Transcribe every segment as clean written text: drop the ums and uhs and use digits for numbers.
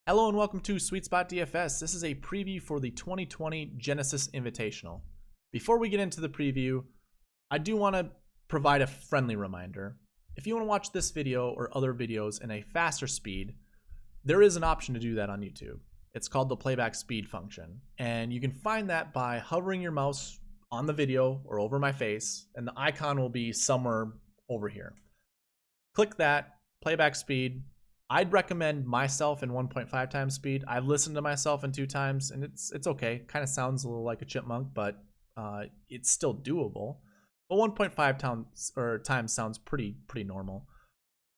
Hello and welcome to SweetSpotDFS. This is a preview for the 2020 Genesis Invitational. Before we get into the preview, I do want to provide a friendly reminder. If you want to watch this video or other videos in a faster speed, there is an option to do that on YouTube. It's called the playback speed function, and you can find that by hovering your mouse on the video or over my face, and the icon will be somewhere over here. Click that, playback speed. I'd recommend myself in 1.5 times speed. I've listened to myself in 2 times, and it's okay. Kind of sounds a little like a chipmunk, but it's still doable. But 1.5 times sounds pretty normal.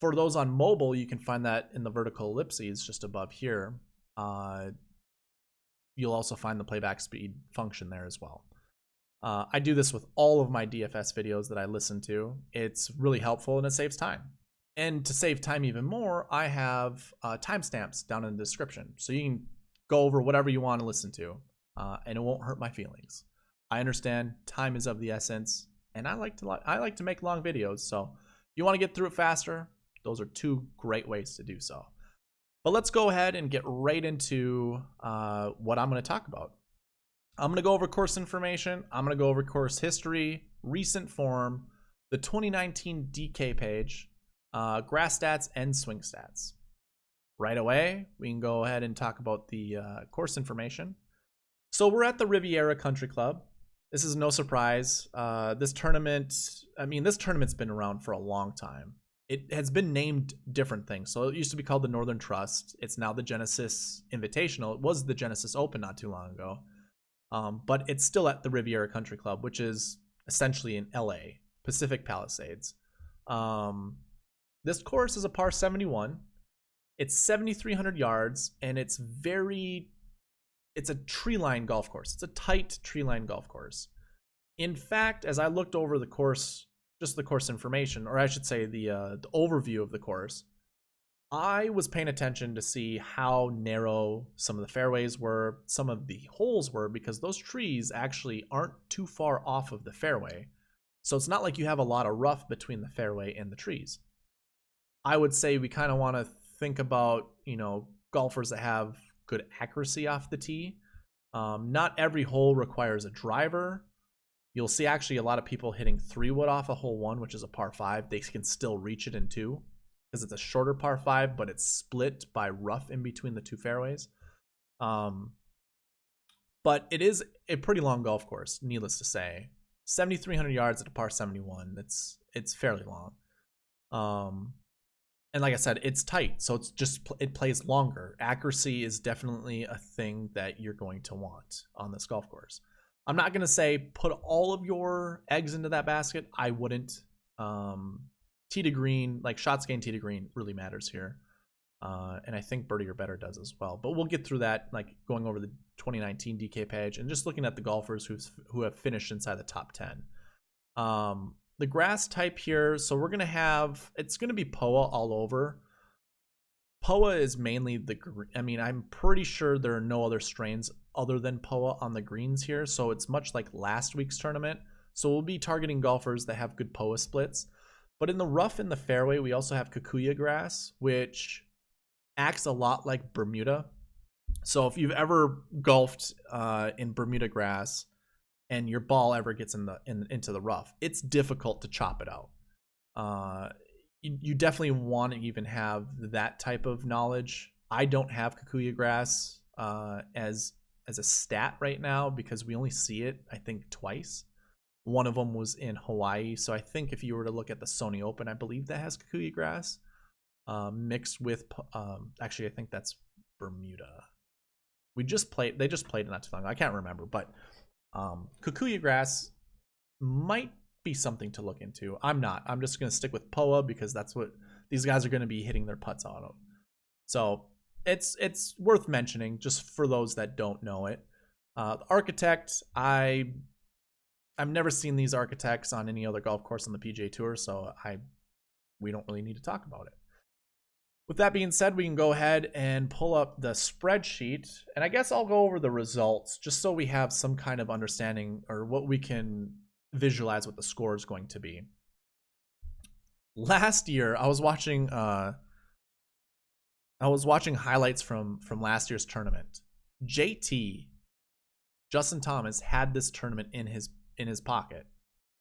For those on mobile, you can find that in the vertical ellipses just above here. You'll also find the playback speed function there as well. I do this with all of my DFS videos that I listen to. It's really helpful and it saves time. And to save time even more, I have timestamps down in the description. So you can go over whatever you want to listen to, and it won't hurt my feelings. I understand time is of the essence, and I like to make long videos. So if you want to get through it faster, those are 2 great ways to do so. But let's go ahead and get right into what I'm going to talk about. I'm going to go over course information. I'm going to go over course history, recent form, the 2019 DK page, grass stats, and swing stats. Right away, we can go ahead and talk about the course information. So we're at the Riviera Country Club. This is no surprise. This tournament's been around for a long time. It has been named different things. So it used to be called the Northern Trust. It's now the Genesis Invitational. It was the Genesis Open not too long ago. But it's still at the Riviera Country Club, which is essentially in LA, Pacific Palisades. This course is a par 71. It's 7,300 yards, and it's a tree line golf course. It's a tight tree line golf course. In fact, as I looked over the course, just the course information, or I should say the overview of the course, I was paying attention to see how narrow some of the fairways were, some of the holes were, because those trees actually aren't too far off of the fairway. So it's not like you have a lot of rough between the fairway and the trees. I would say we kind of want to think about, golfers that have good accuracy off the tee. Not every hole requires a driver. You'll see actually a lot of people hitting 3-wood off a hole 1, which is a par 5. They can still reach it in 2 because it's a shorter par 5, but it's split by rough in between the 2 fairways. But it is a pretty long golf course, needless to say. 7,300 yards at a par 71. It's fairly long. And like I said, it's tight, so it plays longer. Accuracy is definitely a thing that you're going to want on this golf course. I'm not going to say put all of your eggs into that basket. I wouldn't. Tee to green, like shots gained tee to green, really matters here. And I think birdie or better does as well. But we'll get through that, like going over the 2019 DK page and just looking at the golfers who have finished inside the top 10. The grass type here, so we're going to have, it's going to be POA all over. POA is mainly I'm pretty sure there are no other strains other than POA on the greens here, so it's much like last week's tournament. So we'll be targeting golfers that have good POA splits. But in the rough in the fairway, we also have kikuyu grass, which acts a lot like Bermuda. So if you've ever golfed in Bermuda grass, and your ball ever gets into the rough, it's difficult to chop it out. You definitely want to even have that type of knowledge. I don't have kikuyu grass as a stat right now because we only see it, I think, twice. One of them was in Hawaii. So I think if you were to look at the Sony Open, I believe that has kikuyu grass mixed with, actually, I think that's Bermuda. They just played it not too long ago. I can't remember, but kikuyu grass might be something to look into. I'm not. I'm just going to stick with POA because that's what these guys are going to be hitting their putts on. So it's worth mentioning just for those that don't know it. The Architect, I've never seen these Architects on any other golf course on the PGA Tour, so we don't really need to talk about it. With that being said, we can go ahead and pull up the spreadsheet, and I guess I'll go over the results just so we have some kind of understanding or what we can visualize what the score is going to be. Last year, I was watching I was watching highlights from last year's tournament. JT, Justin Thomas, had this tournament in his pocket.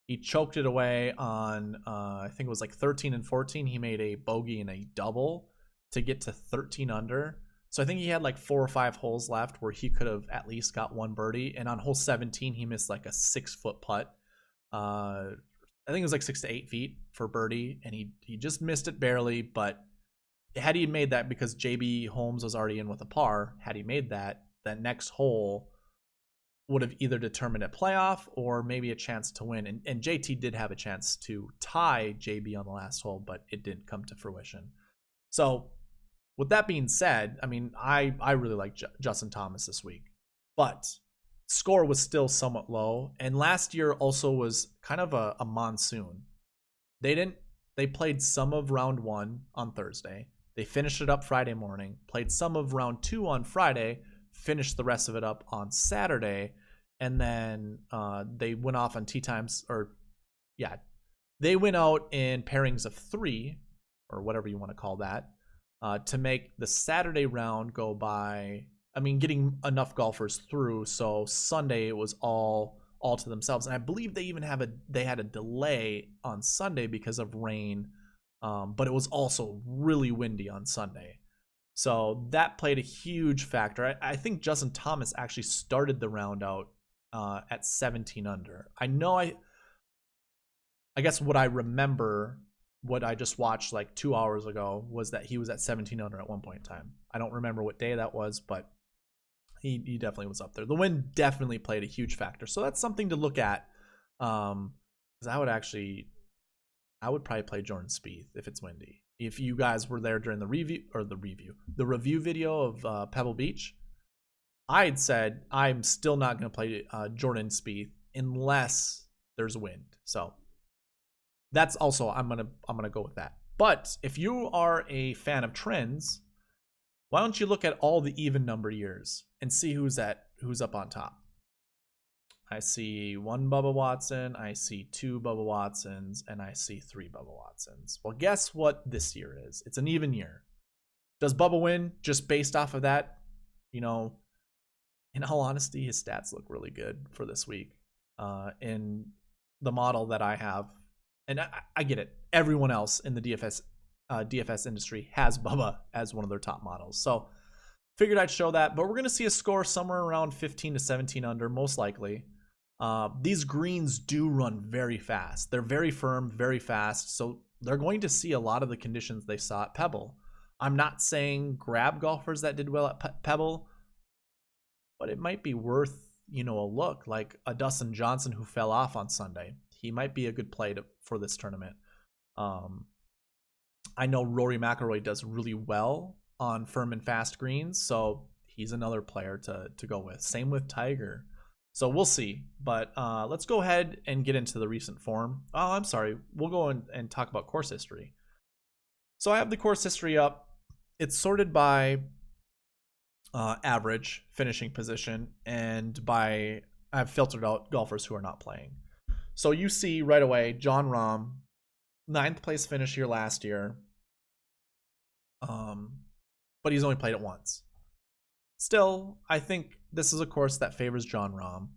He choked it away on I think it was like 13 and 14. He made a bogey and a double to get to 13 under. So I think he had like 4 or 5 holes left where he could have at least got one birdie. And on hole 17, he missed like a 6-foot putt. I think it was like 6 to 8 feet for birdie, and he just missed it barely. But had he made that, because JB Holmes was already in with a par, had he made that next hole would have either determined a playoff or maybe a chance to win. And JT did have a chance to tie JB on the last hole, but it didn't come to fruition. So with that being said, I mean, I really like Justin Thomas this week, but score was still somewhat low. And last year also was kind of a monsoon. They played some of round 1 on Thursday. They finished it up Friday morning, played some of round 2 on Friday, finished the rest of it up on Saturday, and then they went off on tee times, they went out in pairings of 3, or whatever you want to call that, to make the Saturday round go by. I mean, getting enough golfers through, so Sunday it was all to themselves. And I believe they even they had a delay on Sunday because of rain, but it was also really windy on Sunday. So that played a huge factor. I think Justin Thomas actually started the round out at 17 under. I guess what I remember, what I just watched like 2 hours ago, was that he was at 17 under at one point in time. I don't remember what day that was, but he definitely was up there. The wind definitely played a huge factor. So that's something to look at. Because I would probably play Jordan Spieth if it's windy. If you guys were there during the review video of Pebble Beach, I'd said I'm still not going to play Jordan Spieth unless there's wind. So that's also, I'm gonna go with that. But if you are a fan of trends, why don't you look at all the even number years and see who's up on top? I see 1 Bubba Watson, I see 2 Bubba Watsons, and I see 3 Bubba Watsons. Well, guess what this year is? It's an even year. Does Bubba win just based off of that? You know, in all honesty, his stats look really good for this week. In the model that I have, and I get it, everyone else in the DFS industry has Bubba as one of their top models. So figured I'd show that, but we're going to see a score somewhere around 15 to 17 under, most likely. These greens do run very fast. They're very firm, very fast. So they're going to see a lot of the conditions they saw at Pebble. I'm not saying grab golfers that did well at Pebble, but it might be worth, a look, like a Dustin Johnson who fell off on Sunday. He might be a good play for this tournament. I know Rory McIlroy does really well on firm and fast greens, so he's another player to go with. Same with Tiger. So we'll see. But let's go ahead and get into the recent form. Oh, I'm sorry. We'll go and talk about course history. So I have the course history up. It's sorted by average finishing position, and I've filtered out golfers who are not playing. So you see right away, Jon Rahm, 9th place finish here last year. But he's only played it once. Still, I think this is a course that favors Jon Rahm.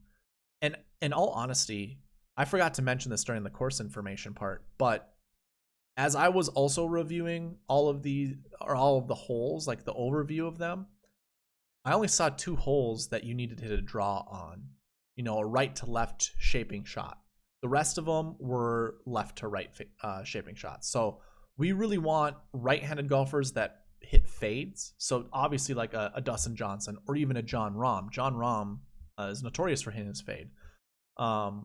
And in all honesty, I forgot to mention this during the course information part, but as I was also reviewing all of the holes, like the overview of them, I only saw 2 holes that you needed to hit a draw on, a right to left shaping shot. The rest of them were left to right shaping shots. So we really want right-handed golfers that hit fades. So obviously like a Dustin Johnson or even a Jon Rahm. Jon Rahm is notorious for hitting his fade. Or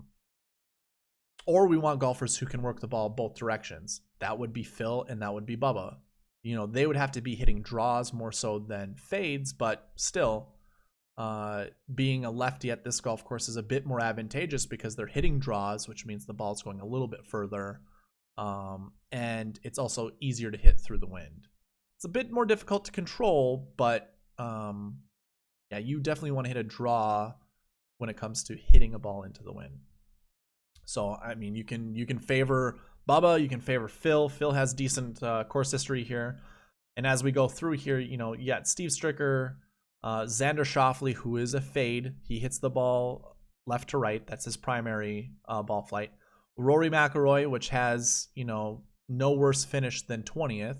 we want golfers who can work the ball both directions. That would be Phil and that would be Bubba. They would have to be hitting draws more so than fades, but still, being a lefty at this golf course is a bit more advantageous because they're hitting draws, which means the ball's going a little bit further. And it's also easier to hit through the wind. It's a bit more difficult to control, but you definitely want to hit a draw when it comes to hitting a ball into the wind. So, I mean, you can favor Bubba, you can favor Phil. Phil has decent course history here. And as we go through here, you got Steve Stricker, Xander Schauffele, who is a fade. He hits the ball left to right. That's his primary ball flight. Rory McIlroy, which has, no worse finish than 20th.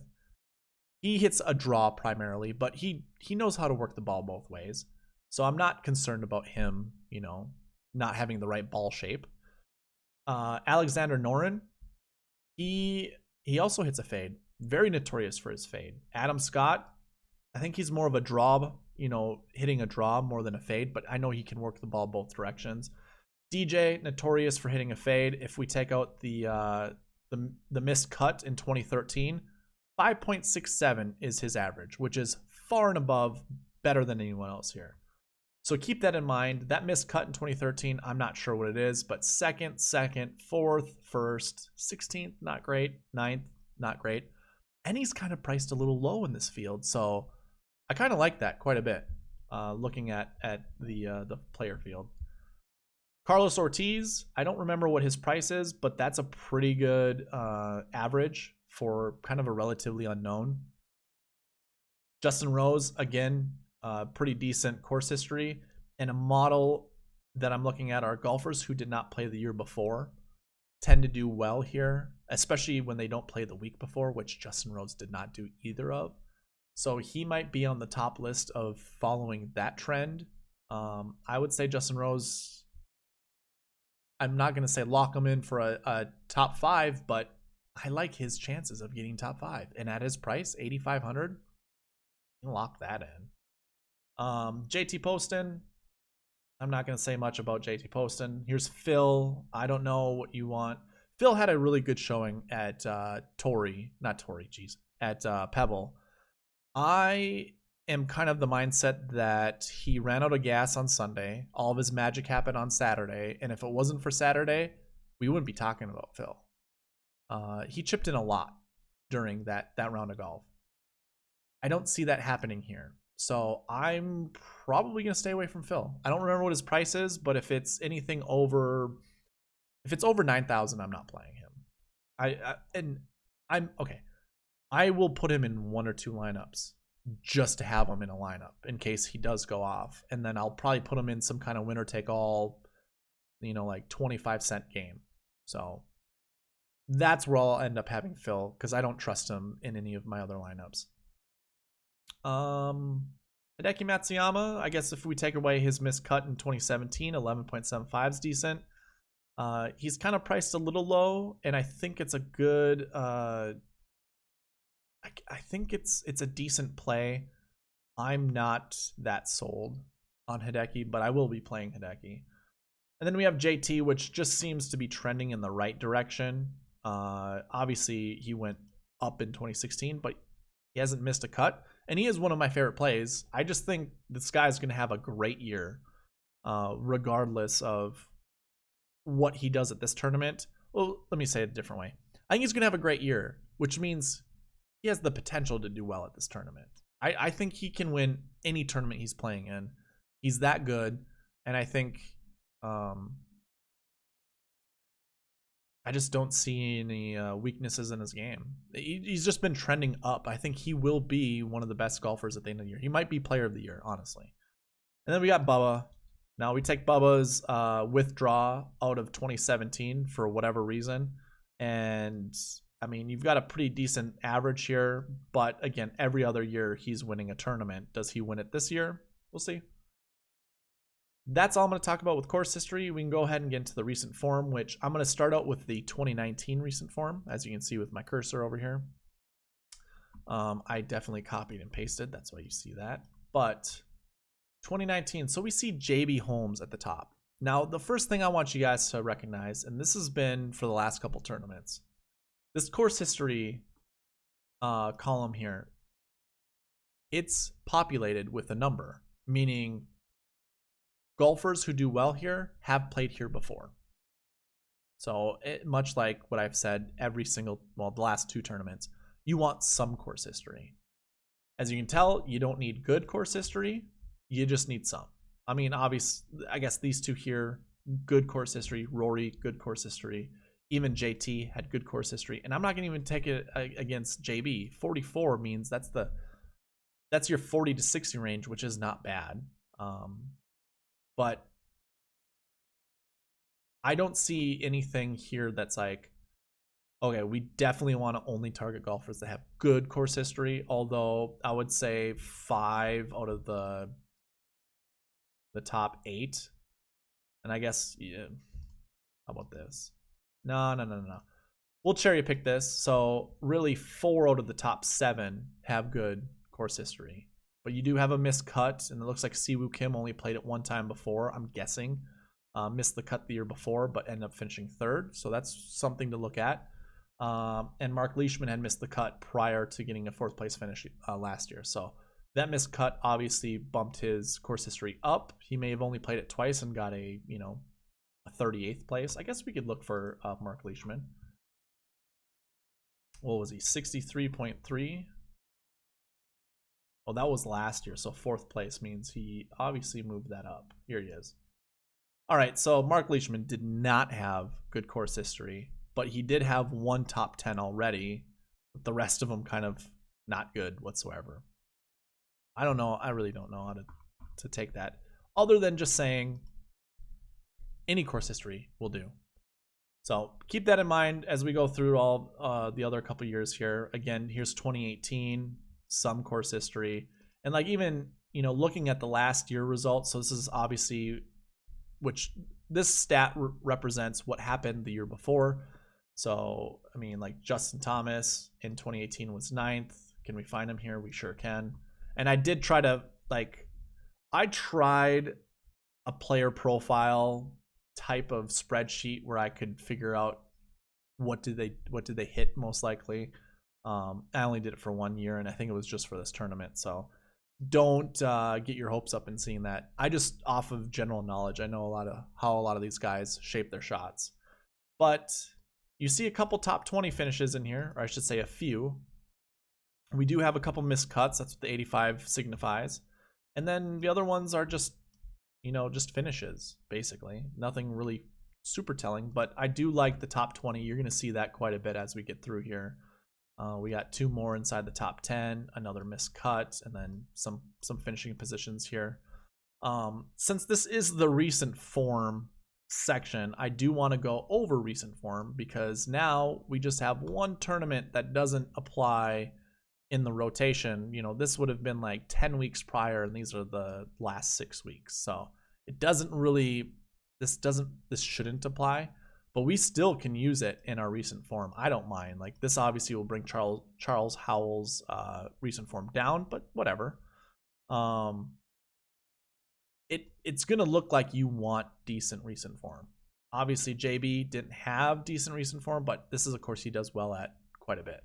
He hits a draw primarily, but he knows how to work the ball both ways. So I'm not concerned about him, not having the right ball shape. Alexander Noren, he also hits a fade. Very notorious for his fade. Adam Scott, I think he's more of a draw, hitting a draw more than a fade, but I know he can work the ball both directions. DJ, notorious for hitting a fade. If we take out the missed cut in 2013, 5.67 is his average, which is far and above better than anyone else here. So keep that in mind. That missed cut in 2013, I'm not sure what it is, but second, fourth, first, 16th, not great, 9th, not great. And he's kind of priced a little low in this field, so I kind of like that quite a bit, looking at the player field. Carlos Ortiz, I don't remember what his price is, but that's a pretty good average for kind of a relatively unknown. Justin Rose, again, pretty decent course history, and a model that I'm looking at are golfers who did not play the year before tend to do well here, especially when they don't play the week before, which Justin Rose did not do either of. So he might be on the top list of following that trend. I would say Justin Rose, I'm not going to say lock him in for a top 5, but I like his chances of getting top 5. And at his price, $8,500, lock that in. JT Poston, I'm not going to say much about JT Poston. Here's Phil. I don't know what you want. Phil had a really good showing at Pebble. I am kind of the mindset that he ran out of gas on Sunday. All of his magic happened on Saturday. And if it wasn't for Saturday, we wouldn't be talking about Phil. He chipped in a lot during that round of golf. I don't see that happening here. So I'm probably going to stay away from Phil. I don't remember what his price is, but if it's over 9,000, I'm not playing him. I'm okay. I will put him in 1 or 2 lineups just to have him in a lineup in case he does go off. And then I'll probably put him in some kind of winner take all, like 25-cent game. So that's where I'll end up having Phil, because I don't trust him in any of my other lineups. Hideki Matsuyama, I guess if we take away his missed cut in 2017, 11.75 is decent. He's kind of priced a little low, and I think it's a good I think it's a decent play. I'm not that sold on Hideki, but I will be playing Hideki. And then we have JT, which just seems to be trending in the right direction. Obviously he went up in 2016, but he hasn't missed a cut. And he is one of my favorite plays. I just think this guy's going to have a great year, regardless of what he does at this tournament. Well, let me say it a different way. I think he's going to have a great year, which means he has the potential to do well at this tournament. I think he can win any tournament he's playing in. He's that good. And I think I just don't see any weaknesses in his game. He's just been trending up. I think he will be one of the best golfers at the end of the year. He might be player of the year, honestly. And then we got Bubba. Now we take Bubba's withdraw out of 2017 for whatever reason. And I mean, you've got a pretty decent average here. But again, every other year he's winning a tournament. Does he win it this year? We'll see. That's all I'm going to talk about with course history. We can go ahead and get into the recent form, which I'm going to start out with the 2019 recent form, as you can see with my cursor over here. I definitely copied and pasted. That's why you see that. But 2019, so we see JB Holmes at the top. Now, the first thing I want you guys to recognize, and this has been for the last couple tournaments, this course history column here, it's populated with a number, meaning golfers who do well here have played here before. So much like what I've said the last 2 tournaments, you want some course history. As you can tell, you don't need good course history. You just need some. I mean, obviously, I guess these 2 here, good course history. Rory, good course history. Even JT had good course history. And I'm not going to even take it against JB. 44 means that's your 40 to 60 range, which is not bad. But I don't see anything here that's like, okay, we definitely want to only target golfers that have good course history. Although I would say 5 out of the top 8. And I guess, yeah, how about this? No. We'll cherry pick this. So really 4 out of the top 7 have good course history. But you do have a missed cut, and it looks like Siwoo Kim only played it one time before, I'm guessing. Missed the cut the year before, but ended up finishing 3rd. So that's something to look at. And Mark Leishman had missed the cut prior to getting a 4th place finish last year. So that missed cut obviously bumped his course history up. He may have only played it twice and got a 38th place. I guess we could look for Mark Leishman. What was he? 63.3. Oh, that was last year. So 4th place means he obviously moved that up. Here he is. All right. So Mark Leishman did not have good course history, but he did have 1 top 10 already, with the rest of them kind of not good whatsoever. I don't know. I really don't know how to take that, other than just saying any course history will do. So keep that in mind as we go through all the other couple years here. Again, here's 2018, some course history, and like even looking at the last year results. So this is obviously, which this stat represents what happened the year before. So I mean, like Justin Thomas in 2018 was 9th. Can we find him here? We sure can. And I did try to I tried a player profile type of spreadsheet where I could figure out what did they hit most likely. I only did it for 1 year, and I think it was just for this tournament. So don't get your hopes up in seeing that. I just, off of general knowledge, I know how a lot of these guys shape their shots. But you see a couple top 20 finishes in here, or I should say a few. We do have a couple missed cuts. That's what the 85 signifies. And then the other ones are just just finishes, basically. Nothing really super telling, but I do like the top 20. You're going to see that quite a bit as we get through here. We got 2 more inside the top 10, another missed cut, and then some finishing positions here. Since this is the recent form section, I do want to go over recent form, because now we just have one tournament that doesn't apply in the rotation. This would have been like 10 weeks prior, and these are the last 6 weeks. So it doesn't really, this shouldn't apply, but we still can use it in our recent form. I don't mind. Like, this obviously will bring Charles Howell's recent form down, but whatever. It's going to look like you want decent recent form. Obviously JB didn't have decent recent form, but this is a course he does well at quite a bit.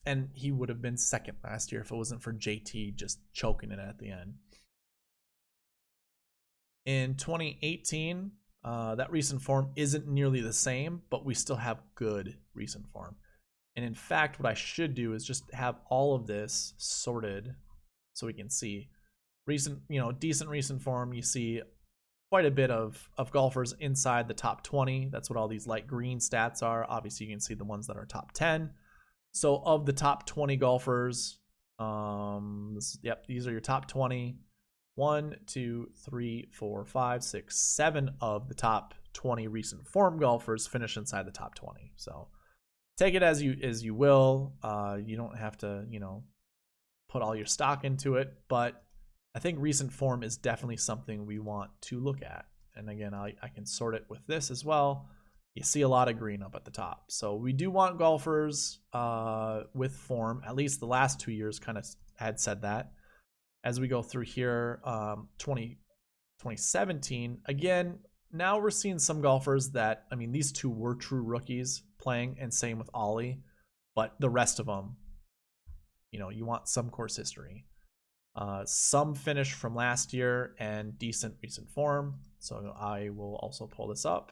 And he would have been 2nd last year if it wasn't for JT just choking it at the end. In 2018, that recent form isn't nearly the same, but we still have good recent form. And in fact, what I should do is just have all of this sorted so we can see recent, decent recent form. You see quite a bit of golfers inside the top 20. That's what all these light green stats are. Obviously, you can see the ones that are top 10. So of the top 20 golfers, these are your top 20. 1, 2, 3, 4, 5, 6, 7 of the top 20 recent form golfers finish inside the top 20. So take it as you will. You don't have to, put all your stock into it, but I think recent form is definitely something we want to look at. And again, I can sort it with this as well. You see a lot of green up at the top. So we do want golfers with form. At least the last 2 years kind of had said that. As we go through here, 2017, again, now we're seeing some golfers that, I mean, these 2 were true rookies playing, and same with Ollie, but the rest of them, you want some course history. Some finish from last year and decent recent form. So I will also pull this up.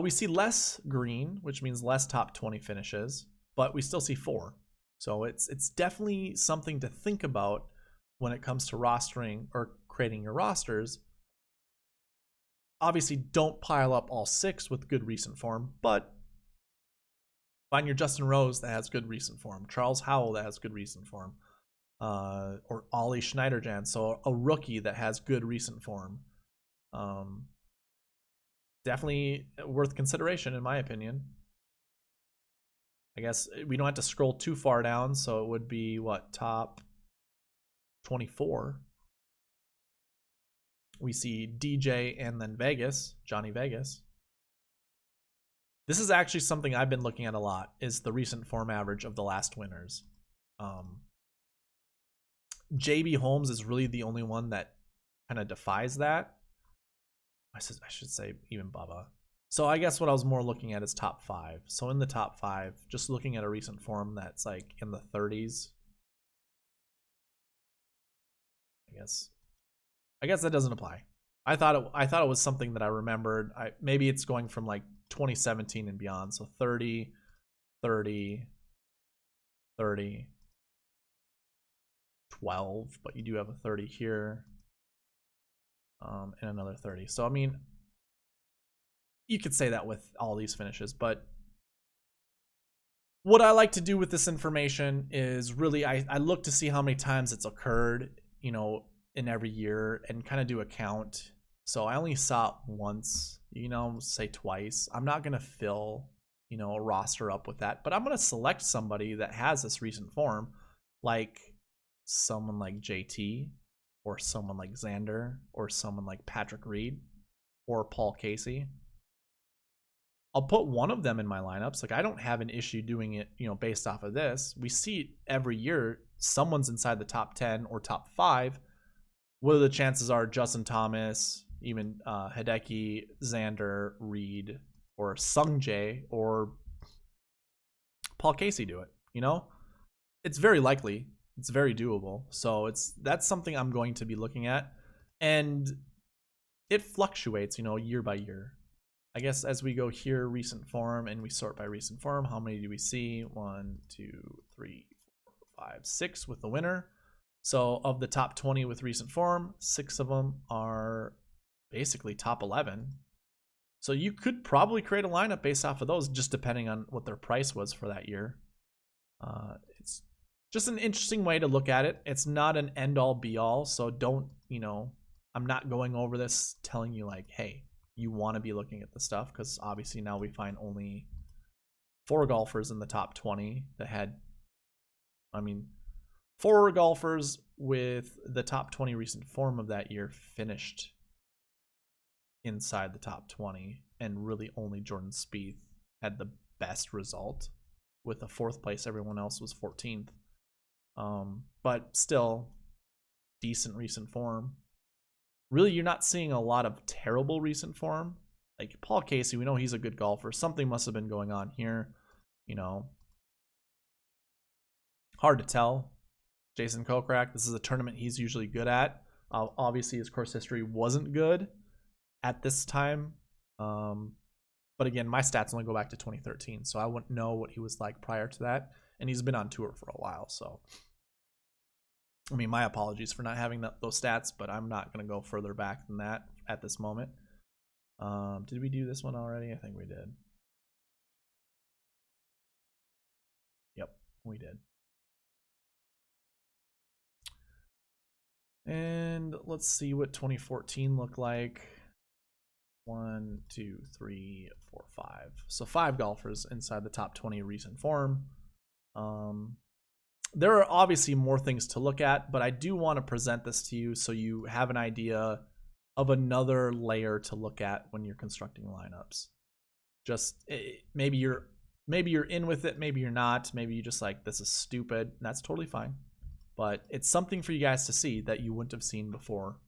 We see less green, which means less top 20 finishes, but we still see 4. So it's definitely something to think about when it comes to rostering or creating your rosters. Obviously, don't pile up all 6 with good recent form, but find your Justin Rose that has good recent form, Charles Howell that has good recent form, or Ollie Schneiderjan, so a rookie that has good recent form. Definitely worth consideration, in my opinion. I guess we don't have to scroll too far down, so it would be, what, top 24. We see DJ and then Vegas, Johnny Vegas. This is actually something I've been looking at a lot, is the recent form average of the last winners. JB Holmes is really the only one that kind of defies that. I should say even Bubba. So I guess what I was more looking at is top 5. So in the top 5, just looking at a recent form that's like in the 30s. I guess that doesn't apply. I thought it was something that I remembered. Maybe it's going from like 2017 and beyond. So 30, 30, 30, 12, but you do have a 30 here, and another 30. So I mean, you could say that with all these finishes, but what I like to do with this information is really I look to see how many times it's occurred, you know, in every year, and kind of do a count. So I only saw it once, you know, say twice. I'm not going to fill, you know, a roster up with that, but I'm going to select somebody that has this recent form, like someone like JT, or someone like Xander, or someone like Patrick Reed, or Paul Casey. I'll put one of them in my lineups. Like, I don't have an issue doing it, you know, based off of this. We see every year someone's inside the top 10 or top 5. What are the chances are Justin Thomas, even Hideki, Xander, Reed, or Sungjae, or Paul Casey do it? You know, it's very likely. It's very doable. So that's something I'm going to be looking at, and it fluctuates, you know, year by year. I guess as we go here, recent form, and we sort by recent form, how many do we see? 1, 2, 3, 4, 5, 6 with the winner. So of the top 20 with recent form, 6 of them are basically top 11. So you could probably create a lineup based off of those, just depending on what their price was for that year. It's just an interesting way to look at it. It's not an end-all be-all, so don't, you know, I'm not going over this telling you like, hey, you want to be looking at the stuff, because obviously now we find only 4 golfers in the top 20 that had, I mean, 4 golfers with the top 20 recent form of that year finished inside the top 20, and really only Jordan Spieth had the best result with a 4th place. Everyone else was 14th. But still, decent recent form. Really, you're not seeing a lot of terrible recent form. Like Paul Casey, we know he's a good golfer. Something must have been going on here. You know, hard to tell. Jason Kokrak, this is a tournament he's usually good at. Obviously, his course history wasn't good at this time. But again, my stats only go back to 2013, so I wouldn't know what he was like prior to that. And he's been on tour for a while, so I mean, my apologies for not having those stats, but I'm not going to go further back than that at this moment. Did we do this one already? I think we did. Yep, we did. And let's see what 2014 looked like. 1, 2, 3, 4, 5. So 5 golfers inside the top 20 recent form. There are obviously more things to look at, but I do want to present this to you so you have an idea of another layer to look at when you're constructing lineups. Just maybe you're in with it, maybe you're not, maybe you just like, this is stupid, and that's totally fine. But it's something for you guys to see that you wouldn't have seen before.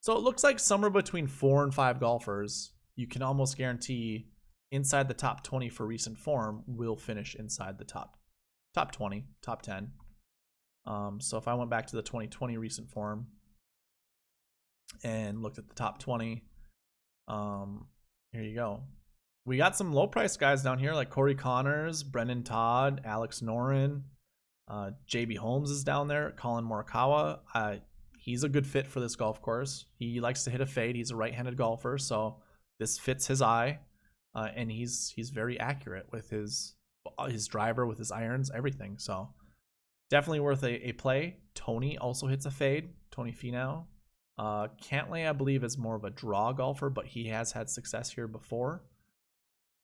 So it looks like somewhere between 4 and 5 golfers, you can almost guarantee inside the top 20 for recent form will finish inside the top 20, top 10. So if I went back to the 2020 recent form and looked at the top 20, here you go. We got some low price guys down here like Corey Connors, Brendan Todd, Alex Noren, JB Holmes is down there, Colin Morikawa. He's a good fit for this golf course. He likes to hit a fade. He's a right-handed golfer, so this fits his eye, and he's very accurate with his driver, with his irons, everything. So definitely worth a play. Tony also hits a fade. Tony Finau. Cantlay, I believe, is more of a draw golfer, but he has had success here before.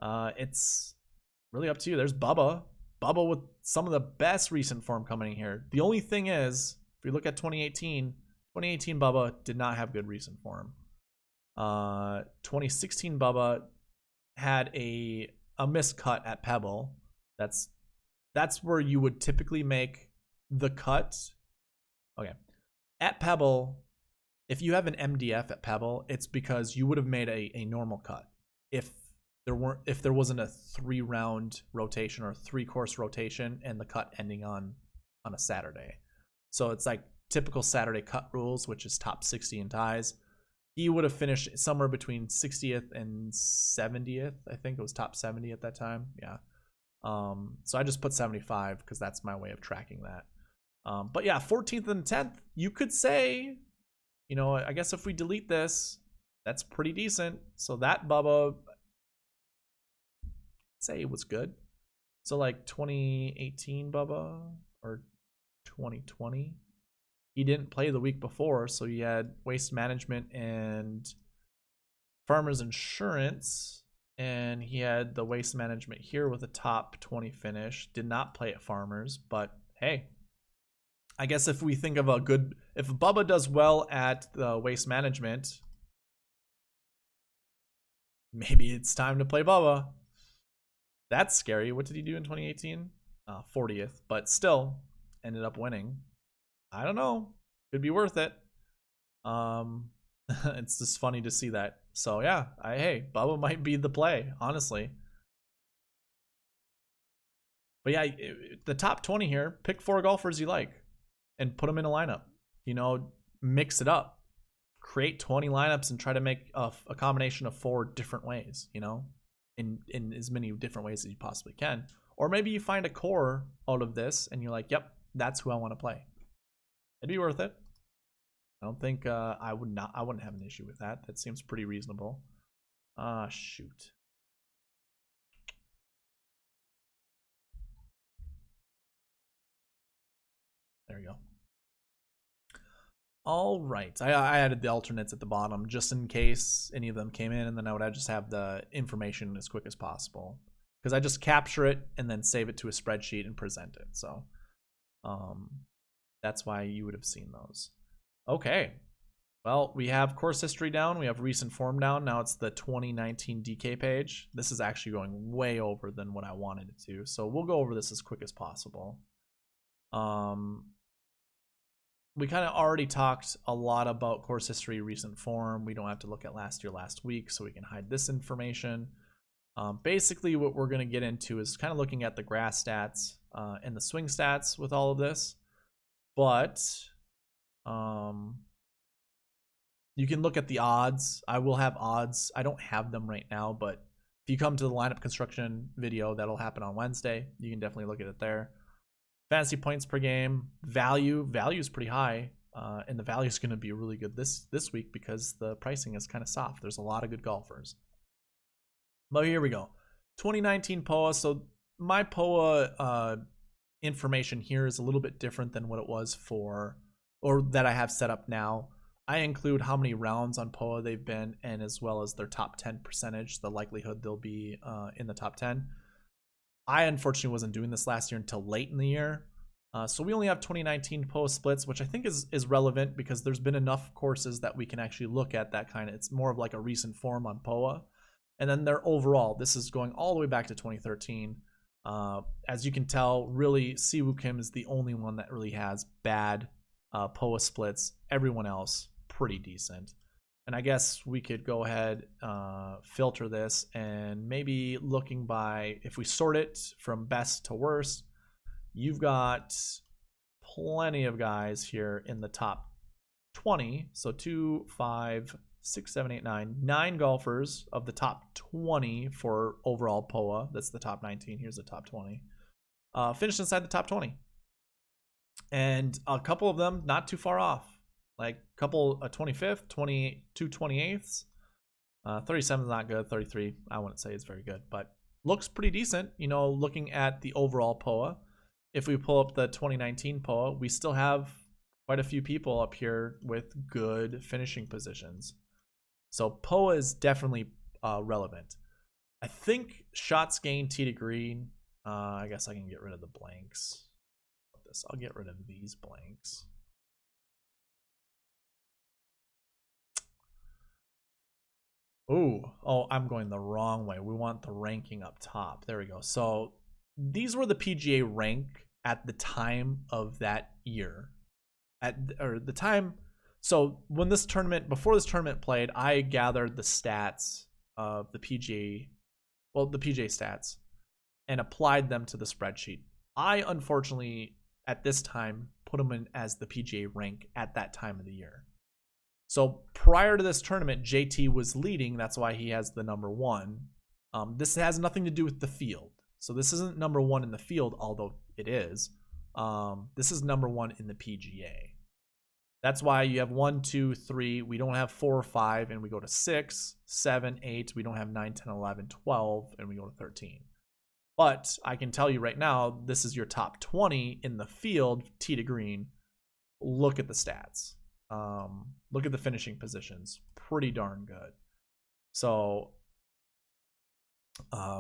It's really up to you. There's Bubba. Bubba with some of the best recent form coming in here. The only thing is, if we look at 2018 Bubba did not have good recent form. 2016 Bubba had a miscut at Pebble. That's where you would typically make the cut. Okay. At Pebble, if you have an MDF at Pebble, it's because you would have made a normal cut. If there wasn't a 3-round rotation or 3-course rotation and the cut ending on a Saturday. So it's like typical Saturday cut rules, which is top 60 in ties. He would have finished somewhere between 60th and 70th. I think it was top 70 at that time. Yeah. So I just put 75 because that's my way of tracking that. But yeah, 14th and 10th, you could say, you know, I guess if we delete this, that's pretty decent. So that Bubba, say it was good. So like 2018 Bubba or 2020, he didn't play the week before, so he had Waste Management and Farmers Insurance, and he had the Waste Management here with a top 20 finish. Did not play at Farmers, but hey, I guess if we think of if Bubba does well at the Waste Management, maybe it's time to play Bubba. That's scary. What did he do in 2018? 40th, but still ended up winning. I don't know. Could be worth it. It's just funny to see that. So yeah, hey, Bubba might be the play, honestly. But yeah, the top 20 here, pick 4 golfers you like and put them in a lineup. You know, mix it up. Create 20 lineups and try to make a combination of 4 different ways, you know, in as many different ways as you possibly can. Or maybe you find a core out of this and you're like, yep, that's who I want to play. It'd be worth it. I don't think I wouldn't have an issue with that. That seems pretty reasonable. Shoot. There you go. All right. I added the alternates at the bottom just in case any of them came in, and then I would just have the information as quick as possible. Because I just capture it and then save it to a spreadsheet and present it. So that's why you would have seen those. Okay. Well, we have course history down. We have recent form down. Now it's the 2019 DK page. This is actually going way over than what I wanted it to. So we'll go over this as quick as possible. We kind of already talked a lot about course history, recent form. We don't have to look at last year, last week, so we can hide this information. Basically, what we're going to get into is kind of looking at the grass stats and the swing stats with all of this. But you can look at the odds. I will have odds. I don't have them right now, but if you come to the lineup construction video, that'll happen on Wednesday. You can definitely look at it there. Fantasy points per game, value is pretty high, and the value is going to be really good this week because the pricing is kind of soft. There's a lot of good golfers. But here we go. 2019 POA. So my POA information here is a little bit different than what it was or that I have set up now. I include how many rounds on POA they've been, and as well as their top 10 percentage, the likelihood they'll be in the top 10. I unfortunately wasn't doing this last year until late in the year. So we only have 2019 POA splits, which I think is relevant because there's been enough courses that we can actually look at that kind of, it's more of like a recent form on POA. And then their overall, this is going all the way back to 2013. As you can tell, really, Siwoo Kim is the only one that really has bad POA splits. Everyone else, pretty decent. And I guess we could go ahead, filter this, and maybe looking by, if we sort it from best to worst, you've got plenty of guys here in the top 20. So 2, 5, 6, 7, 8, 9 golfers of the top 20 for overall POA. That's the top 19. Here's the top 20. Finished inside the top 20. And a couple of them not too far off. Like a couple 25th, 22 28ths. 37 is not good. 33, I wouldn't say is very good, but looks pretty decent. You know, looking at the overall POA, if we pull up the 2019 POA, we still have quite a few people up here with good finishing positions. So POA is definitely relevant. I think shots gained T to green. I guess I can get rid of the blanks. I'll get rid of these blanks. Oh, I'm going the wrong way. We want the ranking up top. There we go. So these were the PGA rank at the time of that year. Or the time. So when this tournament, before this tournament played, I gathered the stats of the PGA, well, the PGA stats, and applied them to the spreadsheet. I unfortunately, at this time, put them in as the PGA rank at that time of the year. So prior to this tournament, JT was leading. That's why he has the number 1. This has nothing to do with the field. So this isn't number 1 in the field, although it is. This is number 1 in the PGA. That's why you have 1, 2, 3. We don't have 4 or 5, and we go to 6, 7, 8. We don't have 9, 10, 11, 12, and we go to 13. But I can tell you right now, this is your top 20 in the field, tee to green. Look at the stats. Look at the finishing positions. Pretty darn good. So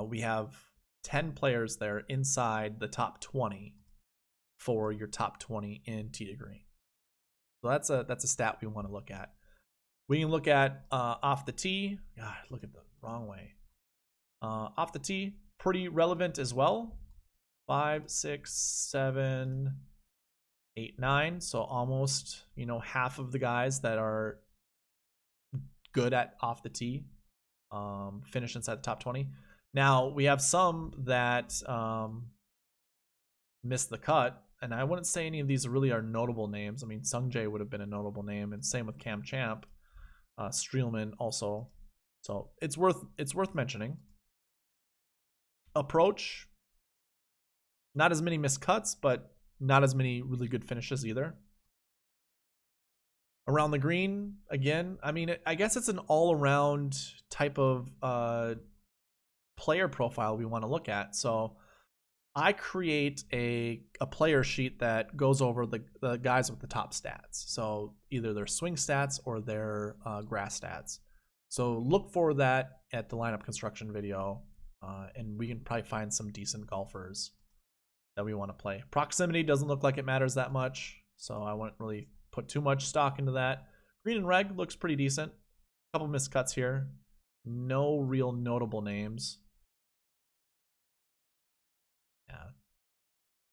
we have 10 players there inside the top 20 for your top 20 in tee to green. So that's a stat we want to look at. We can look at off the tee. God, look at the wrong way. Off the tee, pretty relevant as well. 5, 6, 7, 8, 9. So almost, you know, half of the guys that are good at off the tee finish inside the top 20. Now we have some that missed the cut, and I wouldn't say any of these really are notable names. I mean, Sungjae would have been a notable name, and same with Cam Champ, Streelman also. So it's worth mentioning. Approach, not as many missed cuts, but not as many really good finishes either. Around the green, again, I mean, I guess it's an all-around type of player profile we want to look at. So I create a player sheet that goes over the guys with the top stats. So either their swing stats or their grass stats. So look for that at the lineup construction video, and we can probably find some decent golfers that we want to play. Proximity doesn't look like it matters that much, so I wouldn't really put too much stock into that. Green and reg looks pretty decent. A couple missed cuts here. No real notable names. Yeah.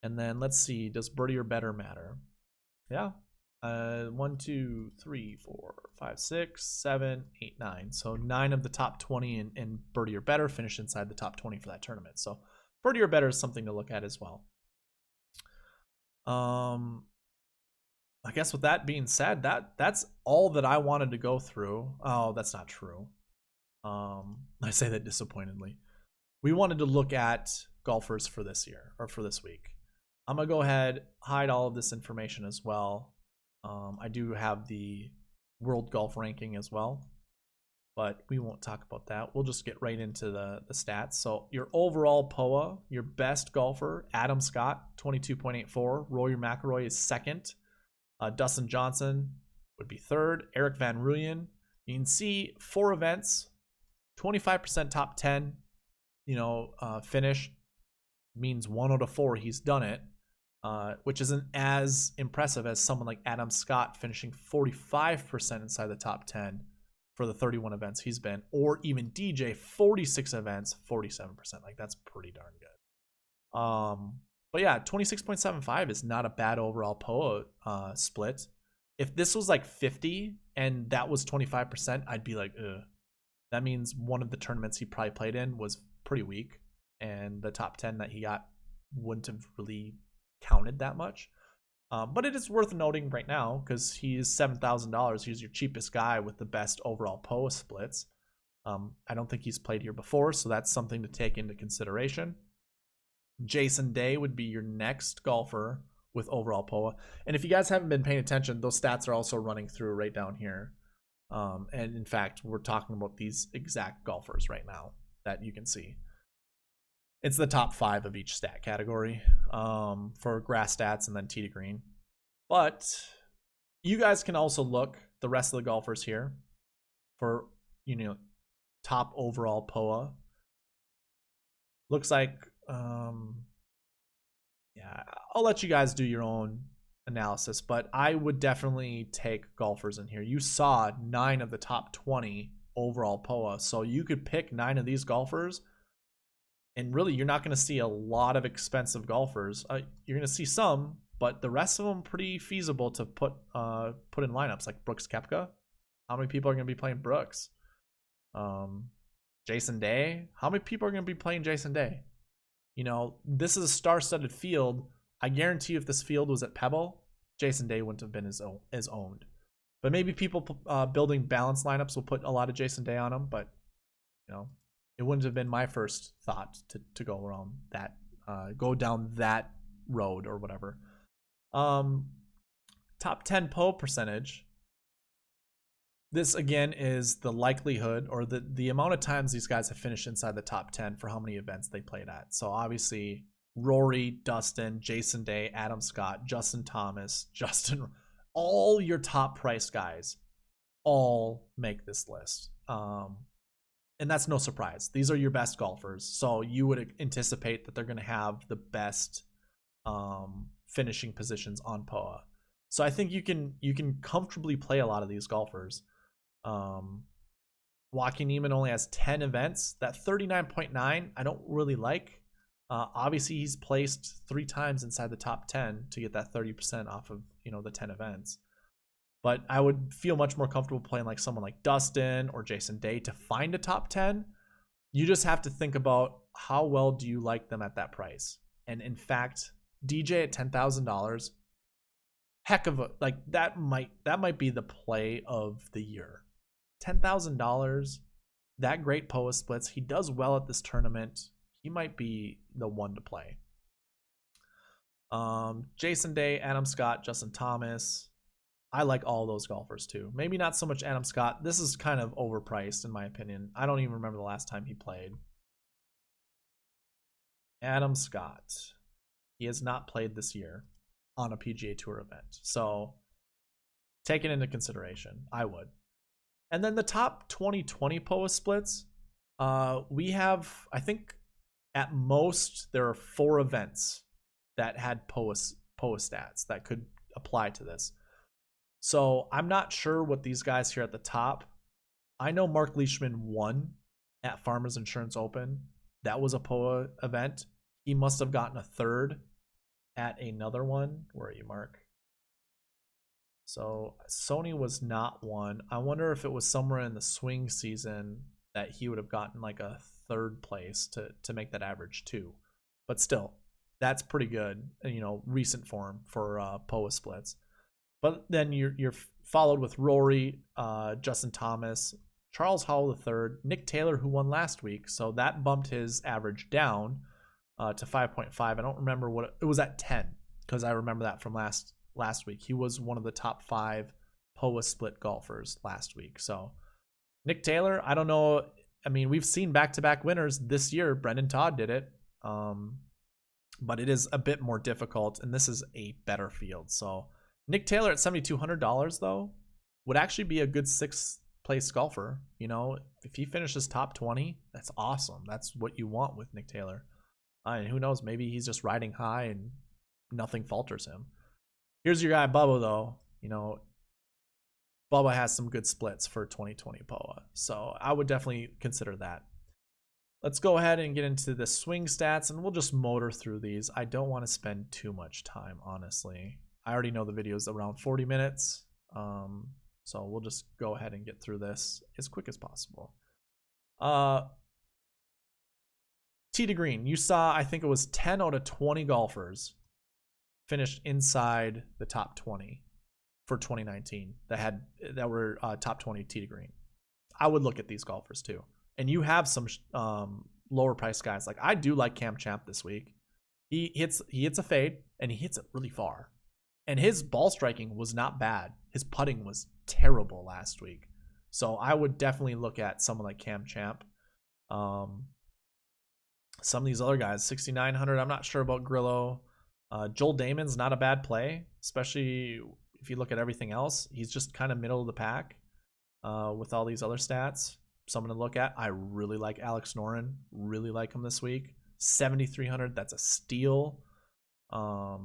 And then let's see, does birdie or better matter? Yeah. 1, 2, 3, 4, 5, 6, 7, 8, 9. So 9 of the top 20 in birdie or better finish inside the top 20 for that tournament. So birdie or better is something to look at as well. I guess with that being said, that's all that I wanted to go through. Oh, that's not true. I say that disappointedly. We wanted to look at golfers for this year, or for this week. I'm gonna go ahead, hide all of this information as well. I do have the world golf ranking as well, but we won't talk about that. We'll just get right into the stats. So your overall POA, your best golfer, Adam Scott, 22.84. Rory McIlroy is second. Dustin Johnson would be third. Eric Van Rooyen. You can see 4 events, 25% top 10, finish. Means 1 out of 4 he's done it, which isn't as impressive as someone like Adam Scott finishing 45% inside the top 10 for the 31 events he's been, or even DJ, 46 events, 47%. Like, that's pretty darn good. But yeah, 26.75 is not a bad overall POA split. If this was like 50 and that was 25%, I'd be like, ugh. That means one of the tournaments he probably played in was pretty weak, and the top 10 that he got wouldn't have really counted that much. But it is worth noting right now because he is $7,000. He's your cheapest guy with the best overall POA splits. I don't think he's played here before, so that's something to take into consideration. Jason Day would be your next golfer with overall POA. And if you guys haven't been paying attention, those stats are also running through right down here. And in fact, we're talking about these exact golfers right now that you can see. It's the top 5 of each stat category for grass stats and then tee to green. But you guys can also look the rest of the golfers here for, top overall POA. Looks like, yeah, I'll let you guys do your own analysis, but I would definitely take golfers in here. You saw 9 of the top 20 overall POA, so you could pick 9 of these golfers, and really you're not going to see a lot of expensive golfers. You're going to see some, but the rest of them pretty feasible to put in lineups, like Brooks Koepka. How many people are going to be playing Brooks? Jason Day. How many people are going to be playing Jason Day? This is a star-studded field. I guarantee you if this field was at Pebble, Jason Day wouldn't have been as owned. But maybe people building balanced lineups will put a lot of Jason Day on them, but it wouldn't have been my first thought to go around that, go down that road or whatever. Top 10 POA percentage. This again is the likelihood or the amount of times these guys have finished inside the top 10 for how many events they played at. So obviously Rory, Dustin, Jason Day, Adam Scott, Justin Thomas, all your top price guys all make this list. And that's no surprise. These are your best golfers. So you would anticipate that they're going to have the best finishing positions on POA. So I think you can comfortably play a lot of these golfers. Joaquin Niemann only has 10 events. That 39.9 I don't really like. Obviously he's placed 3 times inside the top 10 to get that 30% off of the 10 events. But I would feel much more comfortable playing like someone like Dustin or Jason Day to find a top 10. You just have to think about how well do you like them at that price. And in fact, DJ at $10,000, heck of a, like that might be the play of the year. $10,000, that great POA splits. He does well at this tournament. He might be the one to play. Jason Day, Adam Scott, Justin Thomas. I like all those golfers too. Maybe not so much Adam Scott. This is kind of overpriced in my opinion. I don't even remember the last time he played. Adam Scott. He has not played this year on a PGA Tour event. So take it into consideration. I would. And then the top 2020 POA splits. We have, I think, at most, there are 4 events that had POA stats that could apply to this. So I'm not sure what these guys here at the top. I know Mark Leishman won at Farmers Insurance Open. That was a POA event. He must have gotten a 3rd at another one. Where are you, Mark? So Sony was not one. I wonder if it was somewhere in the swing season that he would have gotten like a 3rd place to make that average 2. But still, that's pretty good, recent form for POA splits. But then you're followed with Rory, Justin Thomas, Charles Howell III, Nick Taylor, who won last week. So that bumped his average down to 5.5. I don't remember what it was at 10 because I remember that from last week. He was one of the top 5 POA split golfers last week. So Nick Taylor, I don't know. I mean, we've seen back-to-back winners this year. Brendan Todd did it. But it is a bit more difficult, and this is a better field. So Nick Taylor at $7,200 though would actually be a good 6th place golfer. If he finishes top 20, that's awesome. That's what you want with Nick Taylor. And who knows, maybe he's just riding high and nothing falters him. Here's your guy Bubba though. Bubba has some good splits for 2020 POA, so I would definitely consider that. Let's go ahead and get into the swing stats, and we'll just motor through these. I don't want to spend too much time, honestly. I already know the video is around 40 minutes, so we'll just go ahead and get through this as quick as possible. Tee to green, you saw, I think it was 10 out of 20 golfers finished inside the top 20 for 2019 that were top 20 tee to green. I would look at these golfers too. And you have some lower price guys. Like I do like Cam Champ this week. He hits a fade and he hits it really far. And his ball striking was not bad. His putting was terrible last week. So I would definitely look at someone like Cam Champ. Some of these other guys, 6,900. I'm not sure about Grillo. Joel Damon's not a bad play, especially if you look at everything else. He's just kind of middle of the pack with all these other stats. Someone to look at. I really like Alex Noren. Really like him this week. 7,300. That's a steal. A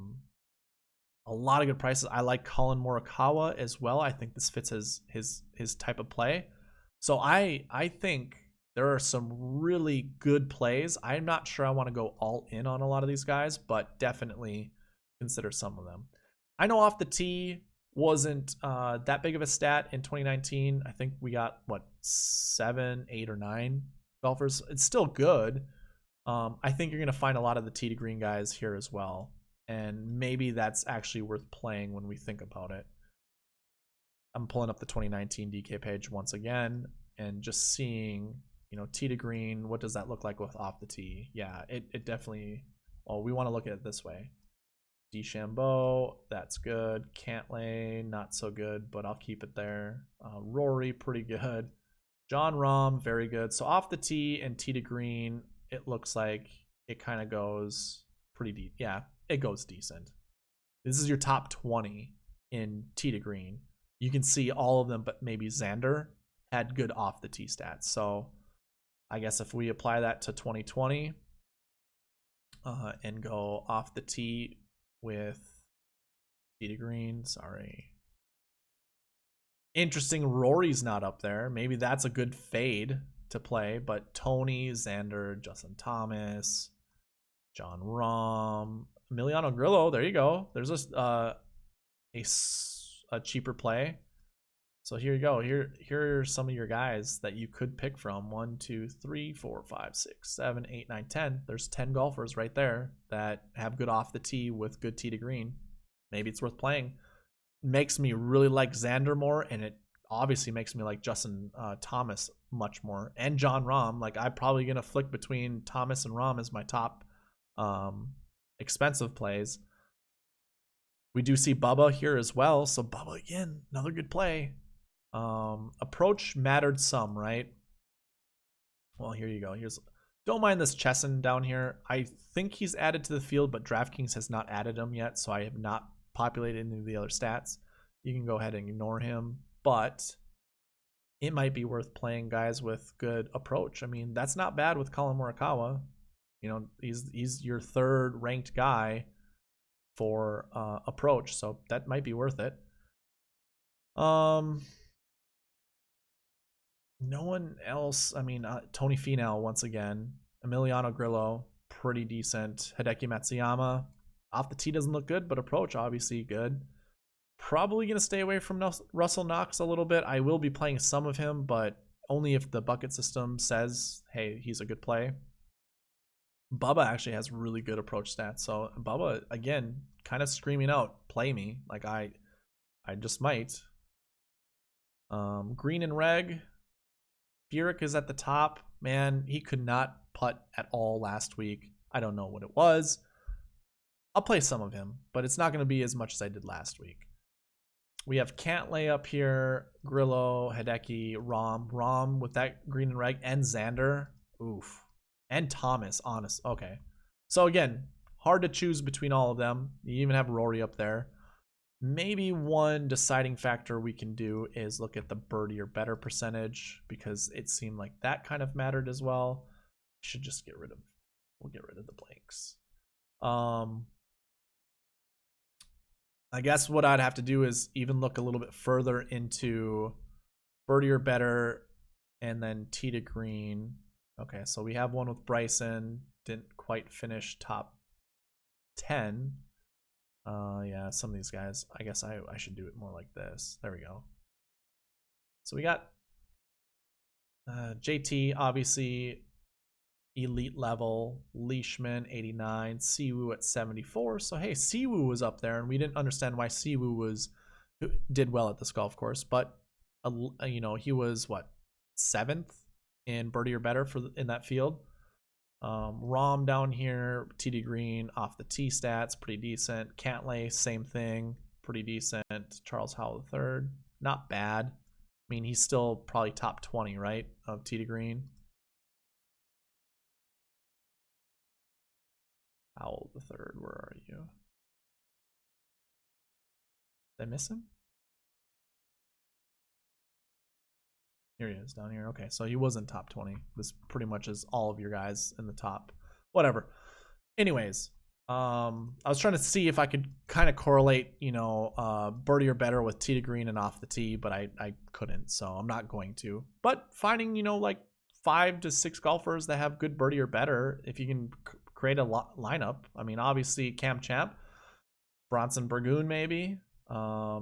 lot of good prices. I like Colin Morikawa as well. I think this fits his type of play. So I think there are some really good plays. I'm not sure I want to go all in on a lot of these guys, but definitely consider some of them. I know off the tee wasn't that big of a stat in 2019. I think we got, 7, 8, or 9 golfers. It's still good. I think you're going to find a lot of the tee to green guys here as well. And maybe that's actually worth playing when we think about it. I'm pulling up the 2019 DK page once again and just seeing, tee to green. What does that look like with off the tee? Yeah, it definitely, we want to look at it this way. DeChambeau, that's good. Cantlay, not so good, but I'll keep it there. Rory, pretty good. Jon Rahm, very good. So off the tee and tee to green, it looks like it kind of goes pretty deep. Yeah, it goes decent. This is your top 20 in tee to green. You can see all of them, but maybe Xander had good off the tee stats. So I guess if we apply that to 2020 and go off the tee with tee to green, sorry. Interesting, Rory's not up there. Maybe that's a good fade to play, but Tony, Xander, Justin Thomas, Jon Rahm, Emiliano Grillo, there you go. There's a cheaper play. So here you go. Here are some of your guys that you could pick from. 1, 2, 3, 4, 5, 6, 7, 8, 9, 10. There's 10 golfers right there that have good off the tee with good tee to green. Maybe it's worth playing. Makes me really like Xander more, and it obviously makes me like Justin Thomas much more, and Jon Rahm. Like, I'm probably gonna flick between Thomas and Rahm as my top expensive plays. We do see Bubba here as well, so Bubba again, another good play. Approach mattered some, right? Well, here you go. Don't mind this Chesson down here. I think he's added to the field, but DraftKings has not added him yet, so I have not populated any of the other stats. You can go ahead and ignore him, but it might be worth playing guys with good approach. I mean, that's not bad with Colin Morikawa. He's your third ranked guy for approach, so that might be worth it. No one else. I mean, Tony Finau once again. Emiliano Grillo, pretty decent. Hideki Matsuyama, off the tee doesn't look good, but approach obviously good. Probably going to stay away from Russell Knox a little bit. I will be playing some of him, but only if the bucket system says, hey, he's a good play. Bubba actually has really good approach stats. So Bubba, again, kind of screaming out, play me. Like, I just might. Green and Reg. Furyk is at the top. Man, he could not putt at all last week. I don't know what it was. I'll play some of him, but it's not going to be as much as I did last week. We have Cantlay up here, Grillo, Hideki, Rahm with that green and reg, and Xander. Oof. And Thomas, honest. Okay. So again, hard to choose between all of them. You even have Rory up there. Maybe one deciding factor we can do is look at the birdie or better percentage, because it seemed like that kind of mattered as well. Should just we'll get rid of the blanks. I guess what I'd have to do is even look a little bit further into birdie or better and then tee to green. Okay, so we have one with Bryson, didn't quite finish top 10. Yeah, some of these guys, I guess I should do it more like this. There we go. So we got JT, obviously elite level, Leishman 89, Siwoo at 74. So hey, Siwoo was up there, and we didn't understand why Siwoo did well at this golf course, but he was what, 7th in birdie or better in that field. Rahm down here, TD Green off the tee stats, pretty decent. Cantlay, same thing, pretty decent. Charles Howell III, not bad. I mean, he's still probably top 20, right, of tee to green. Howell the third, where are you? Did I miss him? Here he is, down here. Okay, so he wasn't top 20. This pretty much is all of your guys in the top. Whatever. Anyways, I was trying to see if I could kind of correlate, birdie or better with tee to green and off the tee, but I couldn't, so I'm not going to. But finding, like 5 to 6 golfers that have good birdie or better, if you can create a lineup. I mean, obviously Cam Champ, Bronson Burgoon maybe.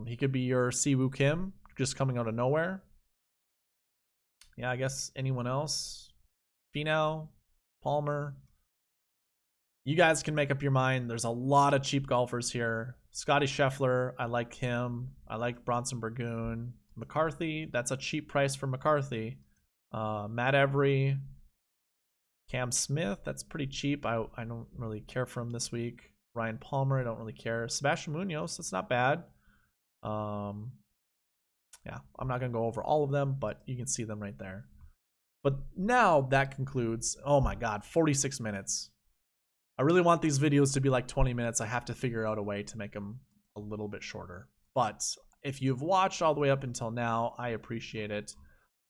He could be your Siwoo Kim, just coming out of nowhere. Yeah, I guess anyone else. Finau, Palmer. You guys can make up your mind. There's a lot of cheap golfers here. Scotty Scheffler, I like him. I like Bronson Burgoon. McCarthy, that's a cheap price for McCarthy. Matt Every. Cam Smith, that's pretty cheap. I don't really care for him this week. Ryan Palmer, I don't really care. Sebastian Munoz, that's not bad. Yeah, I'm not going to go over all of them, but you can see them right there. But now that concludes, oh my God, 46 minutes. I really want these videos to be like 20 minutes. I have to figure out a way to make them a little bit shorter. But if you've watched all the way up until now, I appreciate it.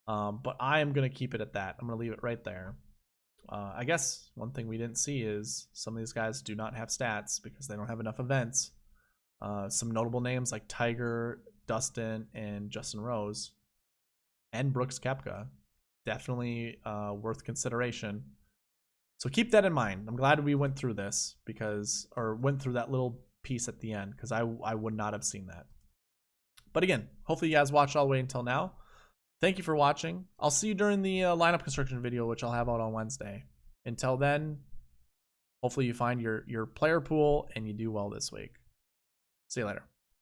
But I am going to keep it at that. I'm going to leave it right there. I guess one thing we didn't see is some of these guys do not have stats because they don't have enough events. Some notable names like Tiger, Dustin, and Justin Rose, and Brooks Koepka, definitely worth consideration. So keep that in mind. I'm glad we went through this went through that little piece at the end because I would not have seen that. But again, hopefully you guys watched all the way until now. Thank you for watching. I'll see you during the lineup construction video, which I'll have out on Wednesday. Until then, hopefully you find your player pool and you do well this week. See you later.